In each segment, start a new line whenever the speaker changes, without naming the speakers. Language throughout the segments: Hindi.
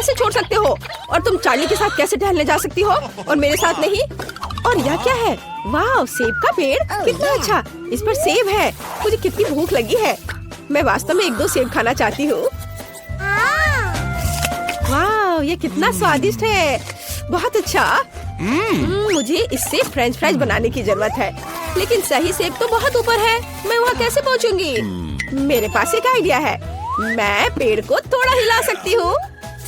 कैसे छोड़ सकते हो? और तुम चार्ली के साथ कैसे टहलने जा सकती हो और मेरे साथ नहीं? और यह क्या है? वाह, सेब का पेड़, कितना अच्छा। इस पर सेब है। मुझे कितनी भूख लगी है। मैं वास्तव में 1-2 सेब खाना चाहती हूँ। वाह, ये कितना स्वादिष्ट है। बहुत अच्छा। मुझे इससे फ्रेंच फ्राइज बनाने की जरूरत है, लेकिन सही सेब तो बहुत ऊपर है। मैं वहाँ कैसे पहुँचूंगी? मेरे पास एक आइडिया है। मैं पेड़ को थोड़ा हिला सकती हूँ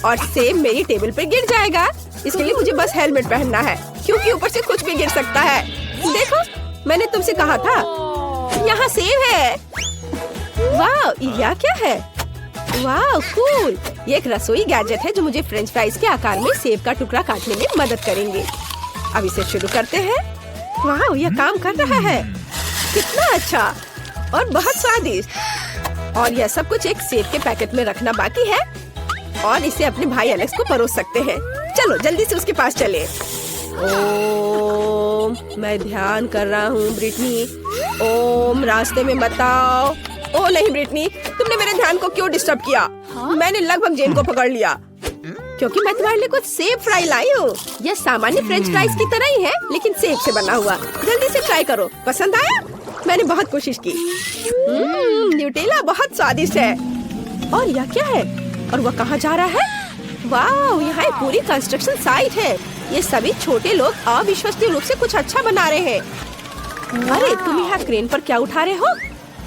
और सेब मेरी टेबल पर गिर जाएगा। इसके लिए मुझे बस हेलमेट पहनना है, क्योंकि ऊपर से कुछ भी गिर सकता है। देखो, मैंने तुमसे कहा था। यहाँ सेब है। वाह, यह क्या है? वाह, कूल। ये एक रसोई गैजेट है जो मुझे फ्रेंच फ्राइज के आकार में सेब का टुकड़ा काटने में मदद करेंगे। अब इसे शुरू करते हैं। वाह, यह काम कर रहा है। कितना अच्छा और बहुत स्वादिष्ट। और यह सब कुछ एक सेब के पैकेट में रखना बाकी है और इसे अपने भाई एलेक्स को परोस सकते हैं। चलो जल्दी से उसके पास चले। ओम, मैं ध्यान कर रहा हूँ ब्रिटनी। ओम, रास्ते में मत आओ। ओह नहीं ब्रिटनी, तुमने मेरे ध्यान को क्यों डिस्टर्ब किया? मैंने लगभग जेन को पकड़ लिया, क्योंकि मैं तुम्हारे लिए कुछ सेब फ्राई लाई हूँ। यह सामान्य फ्रेंच फ्राइज की तरह ही है, लेकिन सेब से बना हुआ। जल्दी से ट्राई करो। पसंद आया? मैंने बहुत कोशिश की। न्यूटेला बहुत स्वादिष्ट है। और यह क्या है? और वह कहाँ जा रहा है? वाह, यहाँ एक पूरी कंस्ट्रक्शन साइट है। ये सभी छोटे लोग अविश्वसनीय रूप से कुछ अच्छा बना रहे हैं। अरे, तुम यहाँ क्रेन पर क्या उठा रहे हो?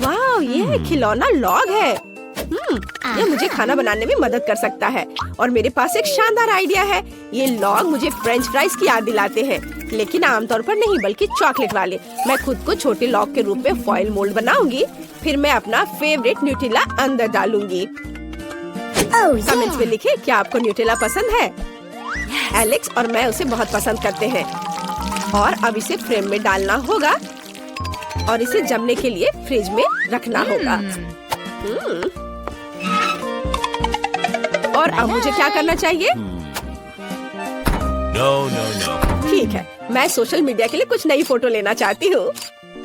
वाह, ये खिलौना लॉग है। यह मुझे खाना बनाने में मदद कर सकता है। और मेरे पास एक शानदार आइडिया है। ये लॉग मुझे फ्रेंच फ्राइज की याद दिलाते हैं, लेकिन आमतौर पर नहीं, बल्कि चॉकलेट वाले। मैं खुद को छोटे लॉग के रूप में फॉइल मोल्ड बनाऊंगी। फिर मैं अपना फेवरेट न्यूटेला अंदर डालूंगी। कमेंट्स में लिखे क्या आपको न्यूटेला पसंद है। एलेक्स और मैं उसे बहुत पसंद करते हैं। और अब इसे फ्रेम में डालना होगा और इसे जमने के लिए फ्रिज में रखना होगा। और अब मुझे क्या करना चाहिए?
No.
ठीक है, मैं सोशल मीडिया के लिए कुछ नई फोटो लेना चाहती हूँ।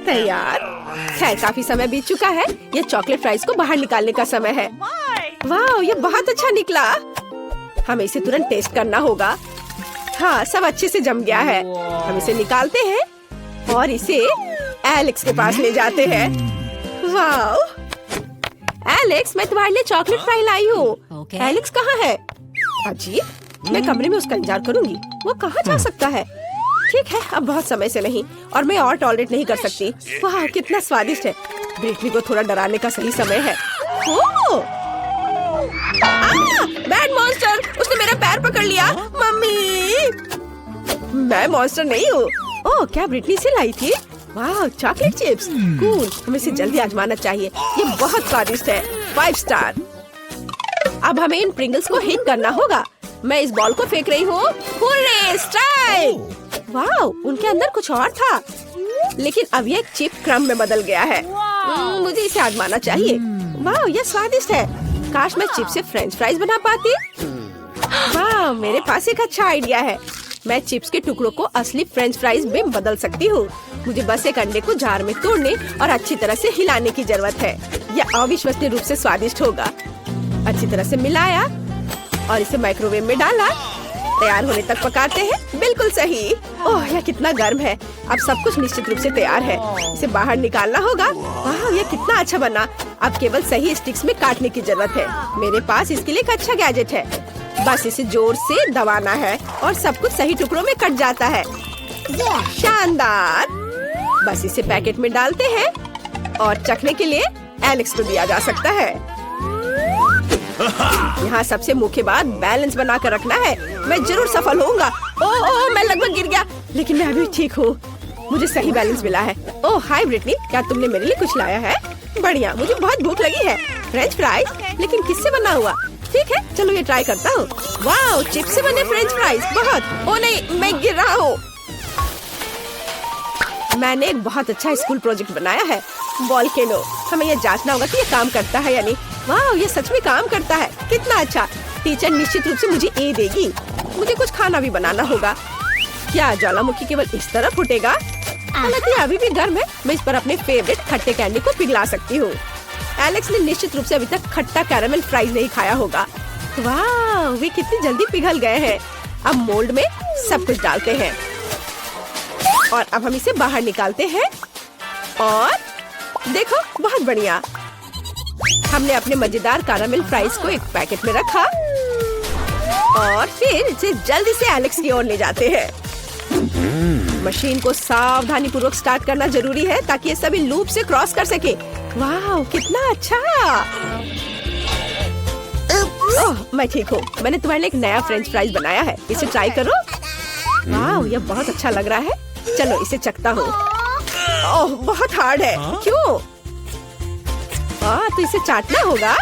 तैयार। खैर, काफी समय बीत चुका है। ये चॉकलेट फ्राइज को बाहर निकालने का समय है। वाह, ये बहुत अच्छा निकला। हमें इसे तुरंत टेस्ट करना होगा। हाँ, सब अच्छे से जम गया है। हम इसे निकालते हैं और इसे एलेक्स के पास ले जाते हैं। वाह, एलेक्स, मैं तुम्हारे लिए चॉकलेट फ्राई लाई हूँ। एलेक्स कहाँ है? अजीब, मैं कमरे में उसका इंतजार करूंगी। वो कहाँ जा सकता है? ठीक है, अब बहुत समय से नहीं और मैं और टॉलरेट नहीं कर सकती। वाह, कितना स्वादिष्ट है। ब्रिटनी को थोड़ा डराने का सही समय है। बैड मॉन्स्टर, उसने मेरा पैर पकड़ लिया। मम्मी, मैं मॉन्स्टर नहीं हूँ। ओह, क्या ब्रिटनी से लाई थी? वाह, चॉकलेट चिप्स, कूल। हमें इसे जल्दी आजमाना चाहिए। ये बहुत स्वादिष्ट है। 5 स्टार। अब हमें इन प्रिंगल्स को हिट करना होगा। मैं इस बॉल को फेंक रही हूँ। Hurray, strike! वाह, उनके अंदर कुछ और था, लेकिन अब ये चिप क्रम में बदल गया है। मुझे इसे आजमाना चाहिए। वाह, ये स्वादिष्ट है। काश मैं चिप से फ्रेंच फ्राइज बना पाती। वाह, मेरे पास एक अच्छा आइडिया है। मैं चिप्स के टुकड़ों को असली फ्रेंच फ्राइज में बदल सकती हूँ। मुझे बस एक अंडे को जार में तोड़ने और अच्छी तरह से हिलाने की जरूरत है। यह अविश्वसनीय रूप से स्वादिष्ट होगा। अच्छी तरह से मिलाया और इसे माइक्रोवेव में डाला। तैयार होने तक पकाते हैं। बिल्कुल सही। ओह, यह कितना गर्म है। अब सब कुछ निश्चित रूप से तैयार है। इसे बाहर निकालना होगा। वाह, यह कितना अच्छा बना। अब केवल सही स्टिक्स में काटने की जरूरत है। मेरे पास इसके लिए एक अच्छा गैजेट है। बस इसे जोर से दबाना है और सब कुछ सही टुकड़ों में कट जाता है। शानदार। बस इसे पैकेट में डालते हैं और चखने के लिए एलेक्स को दिया जा सकता है। यहाँ सबसे मुख्य बात बैलेंस बना कर रखना है। मैं जरूर सफल होऊंगा। ओह, मैं लगभग गिर गया, लेकिन मैं अभी ठीक हूँ। मुझे सही बैलेंस मिला है। ओह, हाय ब्रिटनी, क्या तुमने मेरे लिए कुछ लाया है? बढ़िया, मुझे बहुत भूख लगी है। फ्रेंच फ्राइज, लेकिन किससे बना हुआ? ठीक है, चलो ये ट्राई करता हूँ। वाह, चिप्स से बने फ्रेंच फ्राइज, बहुत। ओ नहीं, मैं गिर रहा हूँ। मैंने एक बहुत अच्छा स्कूल प्रोजेक्ट बनाया है, वॉल्केनो। हमें यह जांचना होगा कि ये काम करता है या नहीं। वाह, ये सच में काम करता है। कितना अच्छा। टीचर निश्चित रूप से मुझे ए देगी। मुझे कुछ खाना भी बनाना होगा। क्या ज्वालामुखी केवल इस तरह फूटेगा? हालांकि अभी भी गर्म है। मैं इस पर अपने फेवरेट खट्टे कैंडी को पिघला सकती हूँ। एलेक्स ने निश्चित रूप से अभी तक खट्टा कैरामेल फ्राइज नहीं खाया होगा। वाह, वे कितनी जल्दी पिघल गए हैं। अब मोल्ड में सब कुछ डालते हैं और अब हम इसे बाहर निकालते हैं और देखो बहुत बढ़िया। हमने अपने मजेदार कैरामेल फ्राइज को एक पैकेट में रखा और फिर इसे जल्दी से एलेक्स की ओर ले जाते हैं। मशीन को सावधानी पूर्वक स्टार्ट करना जरूरी है ताकि ये सभी लूप से क्रॉस कर सके। वाह कितना अच्छा। ओह मैं ठीक हूँ। मैंने तुम्हारे लिए एक नया फ्रेंच फ्राइज बनाया है, इसे ट्राई करो। वाह यह बहुत अच्छा लग रहा है। चलो इसे चखता हूँ। ओह बहुत हार्ड है। क्यों? तो इसे चाटना होगा।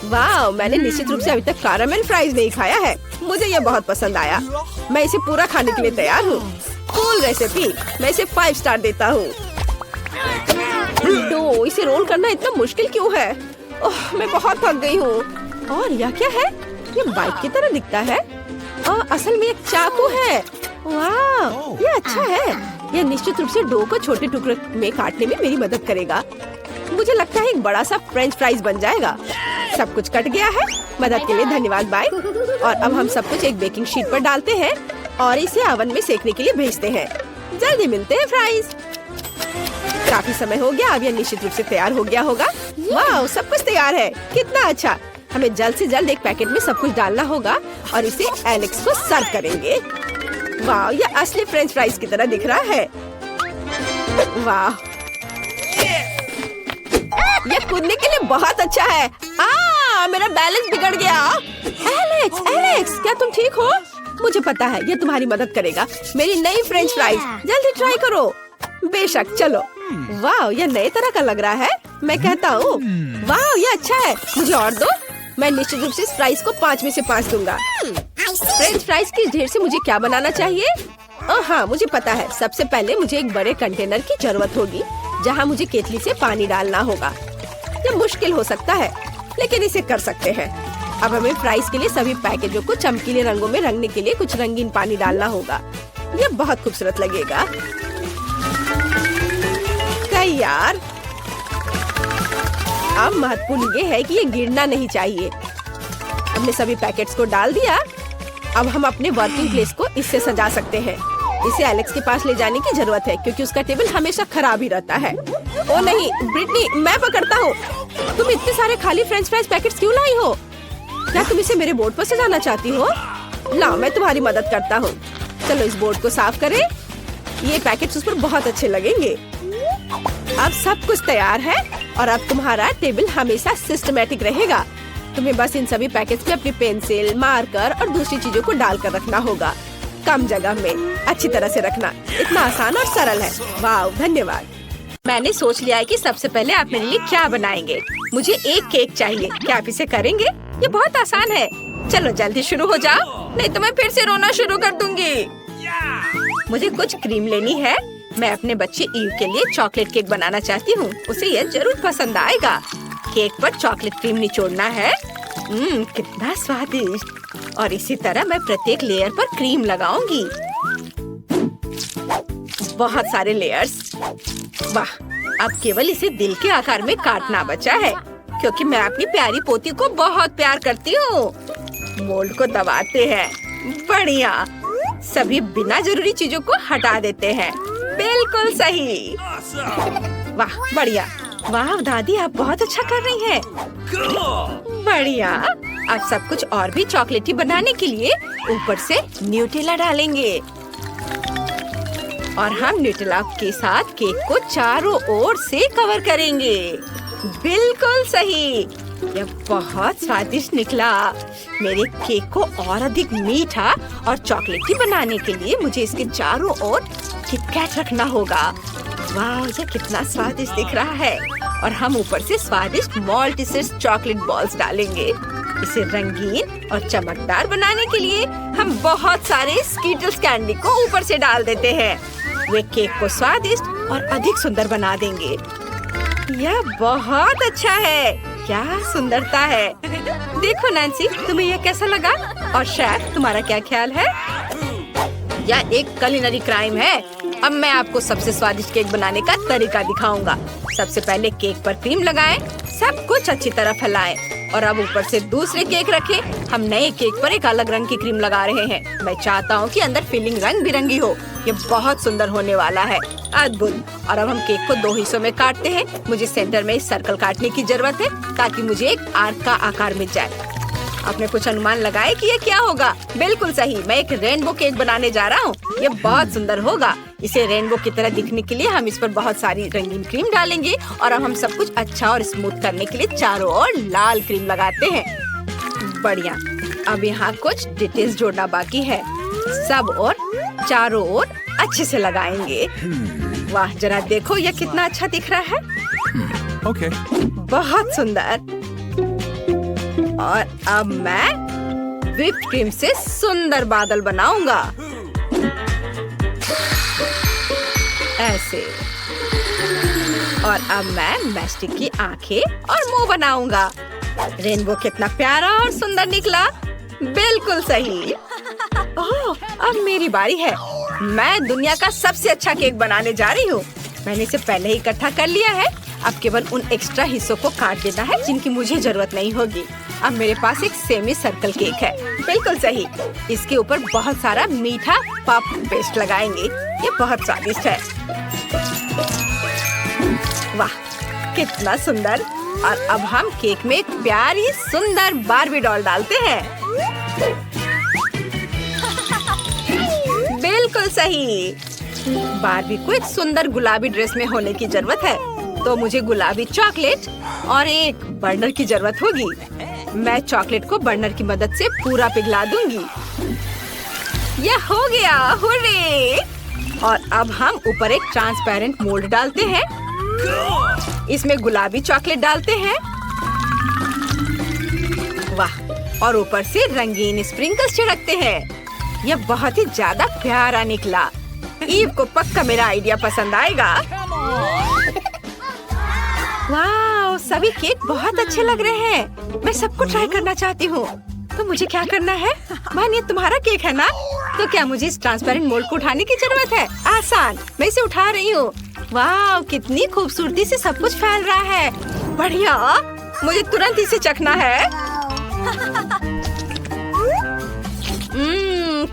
वाह मैंने निश्चित रूप से अभी तक कैरामेल फ्राइज नहीं खाया है। मुझे यह बहुत पसंद आया। मैं इसे पूरा खाने के लिए तैयार हूँ। Cool recipe. मैं इसे 5 स्टार देता हूँ। दो इसे रोल करना इतना मुश्किल क्यों है? ओह मैं बहुत थक गई हूँ। और यह क्या है? ये बाइक की तरह दिखता है। असल में एक चाकू है। वाह ये अच्छा है। यह निश्चित रूप से डो को छोटे टुकड़ों में काटने में मेरी मदद करेगा। मुझे लगता है एक बड़ा सा फ्रेंच फ्राइज बन जाएगा। सब कुछ कट गया है। मदद के लिए धन्यवाद बाय। और अब हम सब कुछ एक बेकिंग शीट पर डालते हैं और इसे ओवन में सेकने के लिए भेजते हैं। जल्दी मिलते हैं फ्राइज। काफी समय हो गया। अब यह निश्चित रूप से तैयार हो गया होगा। वाह सब कुछ तैयार है। कितना अच्छा। हमें जल्द से जल्द एक पैकेट में सब कुछ डालना होगा और इसे एलेक्स को सर्व करेंगे। वाह यह असली फ्रेंच फ्राइज की तरह दिख रहा है। वाह यह कूदने के लिए बहुत अच्छा है। मेरा बैलेंस बिगड़ गया। एलेक्स एलेक्स क्या तुम ठीक हो? मुझे पता है यह तुम्हारी मदद करेगा। मेरी नई फ्रेंच फ्राइज जल्दी ट्राई करो। बेशक चलो। वाह यह नए तरह का लग रहा है। मैं कहता हूँ वाह यह अच्छा है। मुझे और दो। मैं निश्चित रूप से इस फ्राइज को 5 में से 5 दूंगा। फ्रेंच फ्राइज के ढेर से मुझे क्या बनाना चाहिए? हाँ मुझे पता है। सबसे पहले मुझे एक बड़े कंटेनर की जरूरत होगी जहाँ मुझे केतली से पानी डालना होगा। यह मुश्किल हो सकता है लेकिन इसे कर सकते हैं। अब हमें फ्राइज के लिए सभी पैकेजों को चमकीले रंगों में रंगने के लिए कुछ रंगीन पानी डालना होगा। यह बहुत खूबसूरत लगेगा। तैयार। अब महत्वपूर्ण ये है कि ये गिरना नहीं चाहिए। हमने सभी पैकेट्स को डाल दिया। अब हम अपने वर्किंग प्लेस को इससे सजा सकते हैं। इसे एलेक्स के पास ले जाने की जरूरत है क्योंकि उसका टेबल हमेशा खराब ही रहता है। ओ नहीं ब्रिटनी मैं पकड़ता हूँ। तुम इतने सारे खाली फ्रेंच फ्राइज पैकेट्स क्यों लाई हो? क्या तुम इसे मेरे बोर्ड पर सजाना चाहती हो? लाओ मैं तुम्हारी मदद करता हूँ। चलो इस बोर्ड को साफ करें। ये पैकेट्स उस पर बहुत अच्छे लगेंगे। अब सब कुछ तैयार है और अब तुम्हारा टेबल हमेशा सिस्टमैटिक रहेगा। तुम्हें बस इन सभी पैकेट्स में अपनी पेंसिल, मार्कर और दूसरी चीजों को डालकर रखना होगा। कम जगह में अच्छी तरह से रखना। इतना आसान और सरल है। वाह धन्यवाद। मैंने सोच लिया है कि सबसे पहले आप मेरे लिए क्या बनाएंगे। मुझे एक केक चाहिए। क्या आप इसे करेंगे? ये बहुत आसान है। चलो जल्दी शुरू हो जाओ नहीं तो मैं फिर से रोना शुरू कर दूंगी। मुझे कुछ क्रीम लेनी है। मैं अपने बच्चे ईव के लिए चॉकलेट केक बनाना चाहती हूँ। उसे यह जरूर पसंद आएगा। केक पर चॉकलेट क्रीम निचोड़ना है। कितना स्वादिष्ट। और इसी तरह मैं प्रत्येक लेयर पर क्रीम लगाऊंगी। बहुत सारे लेयर्स। वाह अब केवल इसे दिल के आकार में काटना बचा है क्योंकि मैं अपनी प्यारी पोती को बहुत प्यार करती हूँ। मोल्ड को दबाते हैं। बढ़िया। सभी बिना जरूरी चीजों को हटा देते हैं। बिल्कुल सही। वाह बढ़िया। वाह दादी आप बहुत अच्छा कर रही हैं। बढ़िया। अब सब कुछ और भी चॉकलेटी बनाने के लिए ऊपर से न्यूटेला डालेंगे और हम न्यूटेला के साथ केक को चारों ओर से कवर करेंगे। बिल्कुल सही। यह बहुत स्वादिष्ट निकला। मेरे केक को और अधिक मीठा और चॉकलेटी बनाने के लिए मुझे इसके चारों ओर किटकैट रखना होगा। वाह ये कितना स्वादिष्ट दिख रहा है। और हम ऊपर से स्वादिष्ट मॉल्टिसिस चॉकलेट बॉल्स डालेंगे। इसे रंगीन और चमकदार बनाने के लिए हम बहुत सारे स्कीटल्स कैंडी को ऊपर से डाल देते हैं। वे केक को स्वादिष्ट और अधिक सुंदर बना देंगे। यह बहुत अच्छा है। क्या सुंदरता है। देखो नैन्सी तुम्हें यह कैसा लगा? और शेफ तुम्हारा क्या ख्याल है? यह एक कुलिनरी क्राइम है। अब मैं आपको सबसे स्वादिष्ट केक बनाने का तरीका दिखाऊंगा। सबसे पहले केक पर क्रीम लगाएं, सब कुछ अच्छी तरह फैलाएं और अब ऊपर से दूसरे केक रखें। हम नए केक पर एक अलग रंग की क्रीम लगा रहे हैं। मैं चाहता हूँ कि अंदर फिलिंग रंग बिरंगी हो। ये बहुत सुंदर होने वाला है, अद्भुत। और अब हम केक को 2 हिस्सों में काटते हैं। मुझे सेंटर में एक सर्कल काटने की जरूरत है ताकि मुझे एक आर्क का आकार मिल जाए। आपने कुछ अनुमान लगाए कि ये क्या होगा? बिल्कुल सही, मैं एक रेनबो केक बनाने जा रहा हूँ। ये बहुत सुंदर होगा। इसे रेनबो की तरह दिखने के लिए हम इस पर बहुत सारी रंगीन क्रीम डालेंगे और अब हम सब कुछ अच्छा और स्मूथ करने के लिए चारों ओर लाल क्रीम लगाते हैं। बढ़िया। अब यहाँ कुछ डिटेल्स जोड़ना बाकी है। सब और चारों ओर अच्छे से लगाएंगे। वाह, जरा देखो ये कितना अच्छा दिख रहा है।
Okay.
बहुत सुंदर। और अब मैं व्हिप्ड क्रीम से सुंदर बादल बनाऊंगा, ऐसे। और अब मैं मैस्टिक की आंखें और मुंह बनाऊंगा। रेनबो कितना प्यारा और सुंदर निकला। बिल्कुल सही। ओह, अब मेरी बारी है। मैं दुनिया का सबसे अच्छा केक बनाने जा रही हूँ। मैंने इसे पहले ही इकट्ठा कर लिया है। अब केवल उन एक्स्ट्रा हिस्सों को काट देना है जिनकी मुझे जरूरत नहीं होगी। अब मेरे पास एक सेमी सर्कल केक है। बिल्कुल सही। इसके ऊपर बहुत सारा मीठा पफ पेस्ट लगाएंगे। ये बहुत स्वादिष्ट है। वाह, कितना सुंदर। और अब हम केक में एक प्यारी सुंदर बार्बी डॉल डालते हैं। बिल्कुल सही। बार्बी को एक सुंदर गुलाबी ड्रेस में होने की जरूरत है, तो मुझे गुलाबी चॉकलेट और एक बर्नर की जरूरत होगी। मैं चॉकलेट को बर्नर की मदद से पूरा पिघला दूंगी। यह हो गया, हुर्रे! और अब हम ऊपर एक ट्रांसपेरेंट मोल्ड डालते हैं। इसमें गुलाबी चॉकलेट डालते हैं। वाह, और ऊपर से रंगीन स्प्रिंकल्स छिड़कते हैं। यह बहुत ही ज्यादा प्यारा निकला। ईव को पक्का मेरा आइडिया पसंद आएगा। वाह, सभी केक बहुत अच्छे लग रहे हैं। मैं सबको ट्राई करना चाहती हूँ। तो मुझे क्या करना है? मान, ये तुम्हारा केक है ना? तो क्या मुझे इस ट्रांसपेरेंट मोल्ड को उठाने की जरूरत है? आसान, मैं इसे उठा रही हूँ। वाह, कितनी खूबसूरती से सब कुछ फैल रहा है। बढ़िया, मुझे तुरंत इसे चखना है।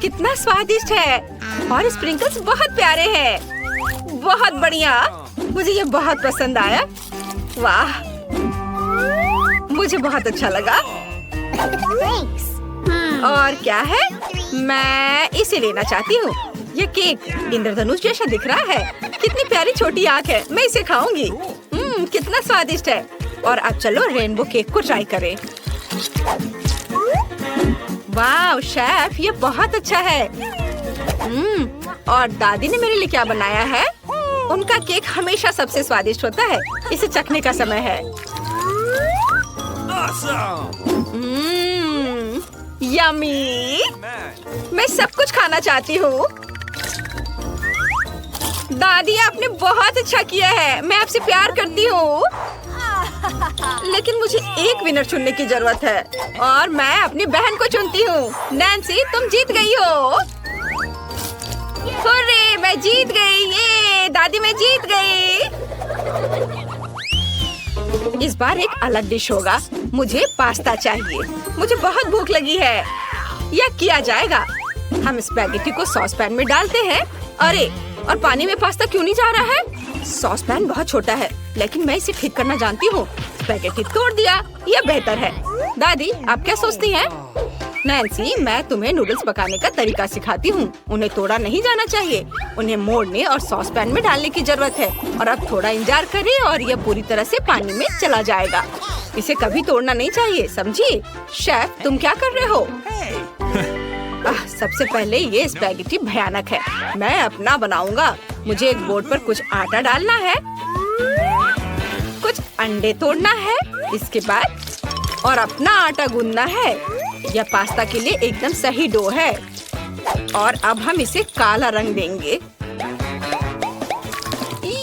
कितना स्वादिष्ट है और स्प्रिंकल्स बहुत प्यारे हैं। बहुत बढ़िया, मुझे ये बहुत पसंद आया। वाह, मुझे बहुत अच्छा लगा। और क्या है, मैं इसे लेना चाहती हूँ। ये केक इंद्रधनुष जैसा दिख रहा है। कितनी प्यारी छोटी आँख है। मैं इसे खाऊंगी। कितना स्वादिष्ट है। और अब चलो रेनबो केक को ट्राई करें। वाह शेफ, ये बहुत अच्छा है। और दादी ने मेरे लिए क्या बनाया है? उनका केक हमेशा सबसे स्वादिष्ट होता है। इसे चखने का समय है। यम्मी! मैं सब कुछ खाना चाहती हूँ। दादी, आपने बहुत अच्छा किया है। मैं आपसे प्यार करती हूँ। लेकिन मुझे एक विनर चुनने की जरूरत है और मैं अपनी बहन को चुनती हूँ। नैन्सी, तुम जीत गई हो। हुर्रे, मैं जीत गई। ये दादी, मैं जीत गई। इस बार एक अलग डिश होगा। मुझे पास्ता चाहिए। मुझे बहुत भूख लगी है। यह किया जाएगा। हम स्पैगेटी को सॉस पैन में डालते हैं। अरे, और पानी में पास्ता क्यों नहीं जा रहा है? सॉस पैन बहुत छोटा है, लेकिन मैं इसे ठीक करना जानती हूँ। स्पैगेटी तोड़ दिया। यह बेहतर है। दादी, आप क्या सोचती हैं? नैन्सी, मैं तुम्हें नूडल्स पकाने का तरीका सिखाती हूँ। उन्हें तोड़ा नहीं जाना चाहिए। उन्हें मोड़ने और सॉस पैन में डालने की जरूरत है। और अब थोड़ा इंतजार करें और यह पूरी तरह से पानी में चला जाएगा। इसे कभी तोड़ना नहीं चाहिए, समझी? शेफ, तुम क्या कर रहे हो? सबसे पहले ये स्पैगेटी भयानक है। मैं अपना बनाऊंगा। मुझे एक बोर्ड पर कुछ आटा डालना है, कुछ अंडे तोड़ना है, इसके बाद और अपना आटा गूंदना है। यह पास्ता के लिए एकदम सही डो है। और अब हम इसे काला रंग देंगे।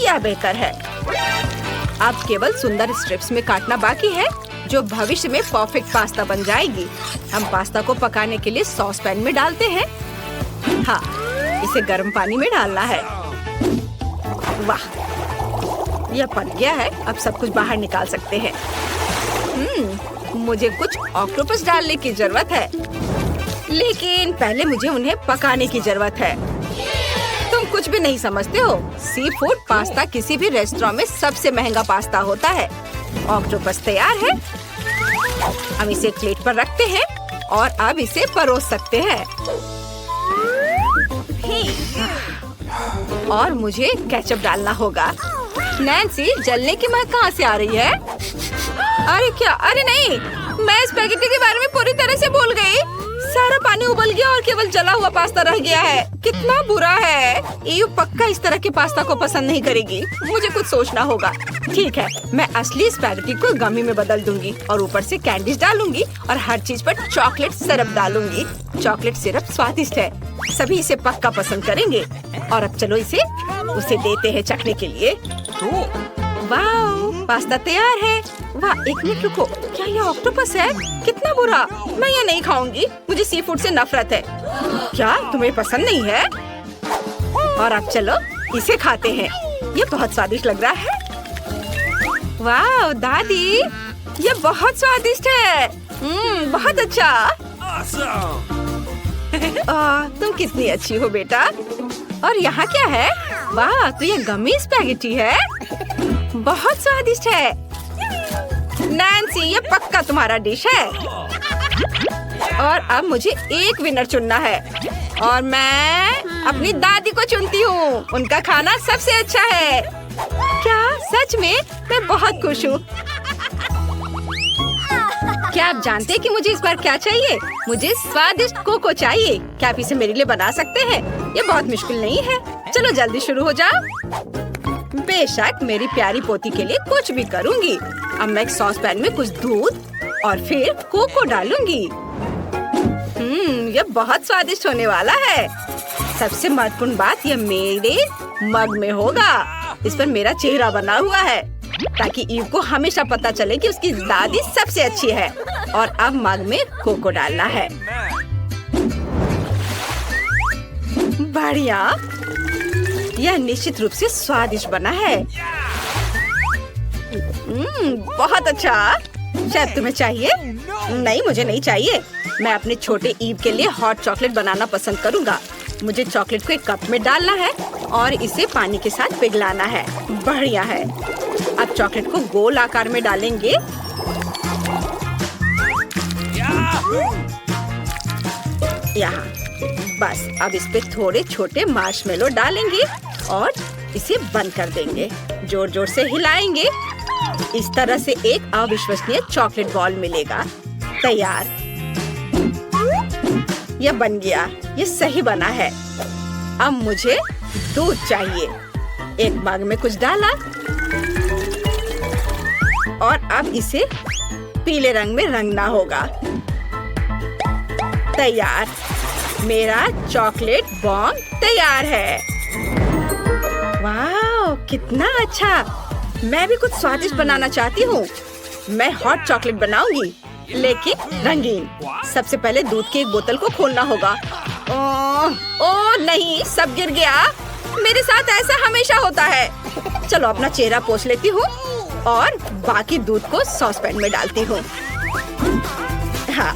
यह बेहतर है। अब केवल सुंदर स्ट्रिप्स में काटना बाकी है, जो भविष्य में परफेक्ट पास्ता बन जाएगी। हम पास्ता को पकाने के लिए सॉस पैन में डालते हैं। हाँ, इसे गर्म पानी में डालना है। वाह, यह पक गया है। अब सब कुछ बाहर निकाल सकते हैं। मुझे कुछ ऑक्टोपस डालने की जरूरत है, लेकिन पहले मुझे उन्हें पकाने की जरूरत है। तुम कुछ भी नहीं समझते हो। सी फूड पास्ता किसी भी रेस्टोरेंट में सबसे महंगा पास्ता होता है। ऑक्टोपस तैयार है। हम इसे एक प्लेट पर रखते हैं और अब इसे परोस सकते हैं। और मुझे केचप डालना होगा। नैन्सी, जलने की महक कहाँ से आ रही है? अरे क्या? अरे नहीं, मैं स्पैगेटी के बारे में पूरी तरह से भूल गई। सारा पानी उबल गया और केवल जला हुआ पास्ता रह गया है। कितना बुरा है। ईव पक्का इस तरह के पास्ता को पसंद नहीं करेगी। मुझे कुछ सोचना होगा। ठीक है, मैं असली स्पैगेटी को गमी में बदल दूंगी और ऊपर से कैंडीज डालूंगी और हर चीज पर चॉकलेट सिरप डालूंगी। चॉकलेट सिरप स्वादिष्ट है, सभी इसे पक्का पसंद करेंगे। और अब चलो उसे देते हैं चखने के लिए। वाह, पास्ता तैयार है। वाह, एक मिनट रुको, क्या ये ऑक्टोपस है? कितना बुरा। मैं ये नहीं खाऊंगी, मुझे सी फूड से नफरत है। क्या तुम्हें पसंद नहीं है? और अब चलो इसे खाते हैं। ये बहुत स्वादिष्ट लग रहा है। वाह दादी, ये बहुत स्वादिष्ट है। बहुत अच्छा। तुम कितनी अच्छी हो बेटा। और यहाँ क्या है? वाह, तो ये गमी स्पैगेटी है। बहुत स्वादिष्ट है। नैन्सी, ये पक्का तुम्हारा डिश है। और अब मुझे एक विनर चुनना है और मैं अपनी दादी को चुनती हूँ। उनका खाना सबसे अच्छा है। क्या सच में? मैं बहुत खुश हूँ। क्या आप जानते हैं कि मुझे इस बार क्या चाहिए? मुझे स्वादिष्ट कोको चाहिए। क्या आप इसे मेरे लिए बना सकते हैं? ये बहुत मुश्किल नहीं है। चलो जल्दी शुरू हो जाओ। बेशक, मेरी प्यारी पोती के लिए कुछ भी करूँगी। अब मैं एक सॉस पैन में कुछ दूध और फिर कोको डालूंगी। ये बहुत स्वादिष्ट होने वाला है। सबसे महत्वपूर्ण बात, ये मेरे मग में होगा। इस पर मेरा चेहरा बना हुआ है ताकि ईव को हमेशा पता चले कि उसकी दादी सबसे अच्छी है। और अब मग में कोको डालना है। बढ़िया, यह निश्चित रूप से स्वादिष्ट बना है। बहुत अच्छा। शायद तुम्हें चाहिए? नहीं, मुझे नहीं चाहिए। मैं अपने छोटे ईव के लिए हॉट चॉकलेट बनाना पसंद करूंगा। मुझे चॉकलेट को एक कप में डालना है और इसे पानी के साथ पिघलाना है। बढ़िया है। अब चॉकलेट को गोल आकार में डालेंगे। यहाँ बस। अब इस पे थोड़े छोटे मार्शमेलो डालेंगे और इसे बंद कर देंगे। जोर जोर से हिलाएंगे। इस तरह से एक अविश्वसनीय चॉकलेट बॉल मिलेगा। तैयार। यह बन गया। ये सही बना है। अब मुझे दूध चाहिए। एक मग में कुछ डाला और अब इसे पीले रंग में रंगना होगा। तैयार। मेरा चॉकलेट बॉम्ब तैयार है। वाह, कितना अच्छा। मैं भी कुछ स्वादिष्ट बनाना चाहती हूँ। मैं हॉट चॉकलेट बनाऊंगी, लेकिन रंगीन। सबसे पहले दूध की एक बोतल को खोलना होगा। ओह नहीं, सब गिर गया। मेरे साथ ऐसा हमेशा होता है। चलो अपना चेहरा पोंछ लेती हूँ और बाकी दूध को सॉस पैन में डालती हूँ। हाँ,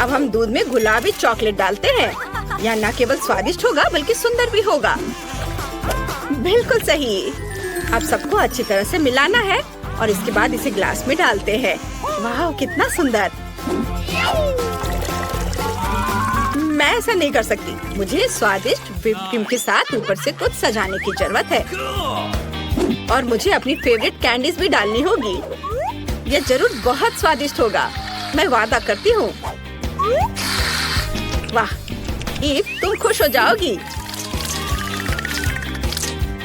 अब हम दूध में गुलाबी चॉकलेट डालते हैं। यह न केवल स्वादिष्ट होगा बल्कि सुंदर भी होगा। बिल्कुल सही। अब सबको अच्छी तरह से मिलाना है और इसके बाद इसे ग्लास में डालते हैं। वाह, कितना सुंदर। मैं ऐसा नहीं कर सकती। मुझे स्वादिष्ट व्हिप क्रीम के साथ ऊपर से कुछ सजाने की जरूरत है और मुझे अपनी फेवरेट कैंडीज भी डालनी होगी। यह जरूर बहुत स्वादिष्ट होगा, मैं वादा करती हूँ। वाह ईव, तुम खुश हो जाओगी।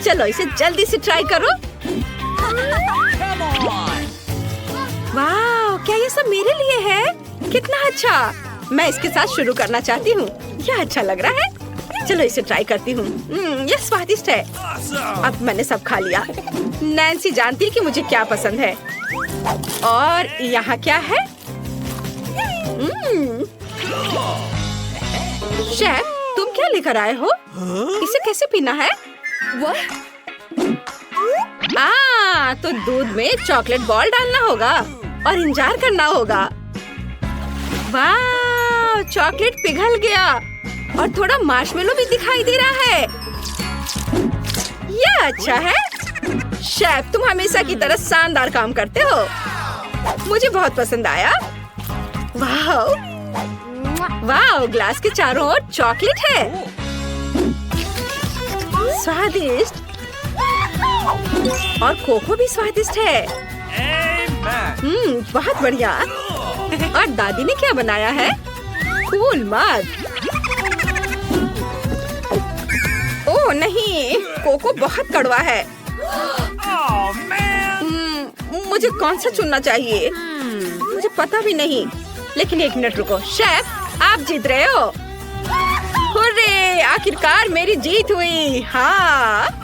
चलो इसे जल्दी से ट्राई करो। वाह, क्या ये सब मेरे लिए है? कितना अच्छा। मैं इसके साथ शुरू करना चाहती हूँ। यह अच्छा लग रहा है। चलो इसे ट्राई करती हूँ। यह स्वादिष्ट है। अब मैंने सब खा लिया। नैन्सी जानती है कि मुझे क्या पसंद है। और यहाँ क्या है? शेफ, तुम क्या लेकर आए हो? इसे कैसे पीना है? तो दूध में चॉकलेट बॉल डालना होगा। और इंतजार करना होगा। वाह, चॉकलेट पिघल गया और थोड़ा मार्शमेलो भी दिखाई दे रहा है। यह अच्छा है। शेफ, तुम हमेशा की तरह शानदार काम करते हो। मुझे बहुत पसंद आया। वाह वाह, ग्लास के चारों ओर चॉकलेट है। स्वादिष्ट और कोको भी स्वादिष्ट है। बहुत बढ़िया। और दादी ने क्या बनाया है? कूल मग। ओह नहीं, कोको बहुत कड़वा है। मुझे कौन सा चुनना चाहिए? मुझे पता भी नहीं। लेकिन एक मिनट रुको। शेफ, आप जीत रहे हो। हुर्रे, आखिरकार मेरी जीत हुई। हाँ।